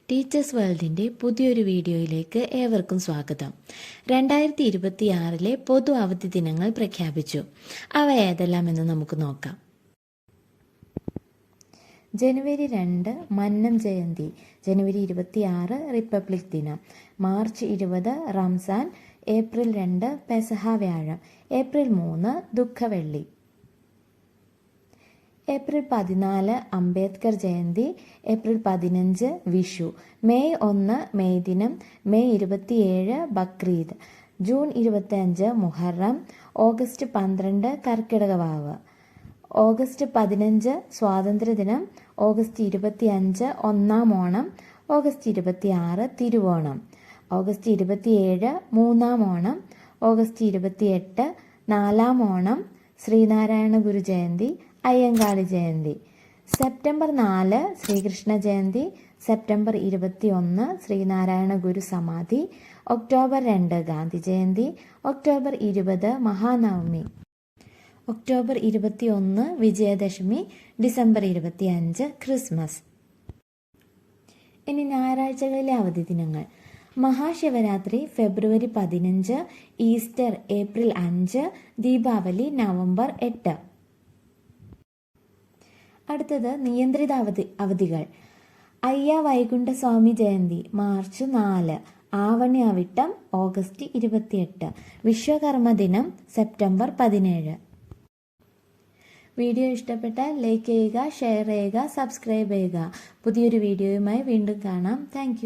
Teachers വേൾഡിൻ്റെ പുതിയൊരു വീഡിയോയിലേക്ക് ഏവർക്കും സ്വാഗതം. 2026 പൊതു അവധി ദിനങ്ങൾ പ്രഖ്യാപിച്ചു. അവ ഏതെല്ലാമെന്ന് നമുക്ക് നോക്കാം. ജനുവരി 2 മന്നം ജയന്തി, ജനുവരി 26 റിപ്പബ്ലിക് ദിനം, മാർച്ച് 20 റംസാൻ, ഏപ്രിൽ 2 പെസഹ വ്യാഴം, ഏപ്രിൽ 3 ദുഃഖവെള്ളി, April 14 Ambedkar Jayanti, April 15 Vishu, May 1 May ദിനം, May 27 Bakrid, June 25 Muharram, August 12 Karkidaka Vavu, August 15 സ്വാതന്ത്ര്യദിനം, ഓഗസ്റ്റ് 25 ഒന്നാം ഓണം, ഓഗസ്റ്റ് 26 തിരുവോണം, ഓഗസ്റ്റ് 27 മൂന്നാം ഓണം, ഓഗസ്റ്റ് 28 നാലാം Onam, Sree Narayana Guru Jayanti, Ayyankali Jayanti, September 4 Sri Krishna Jayanti, September 21 Sree Narayana Guru Samadhi, October 2 Gandhi Jayanti, October 20 Mahanavami, October 21 Vijayadashami, December 25 Christmas. ഇനി ഞായറാഴ്ചകളിലെ അവധി ദിനങ്ങൾ. Mahashivaratri February 15, Easter April 5, Deepavali November 8. അടുത്തത് നിയന്ത്രിത അവധികൾ. അയ്യ വൈകുണ്ഠസ്വാമി ജയന്തി മാർച്ച് 4, ആവണ്യാവിട്ടം ഓഗസ്റ്റ് 28, വിശ്വകർമ്മ ദിനം സെപ്റ്റംബർ 17. വീഡിയോ ഇഷ്ടപ്പെട്ടാൽ ലൈക്ക് ചെയ്യുക, ഷെയർ ചെയ്യുക, സബ്സ്ക്രൈബ് ചെയ്യുക. പുതിയൊരു വീഡിയോയുമായി വീണ്ടും കാണാം. താങ്ക്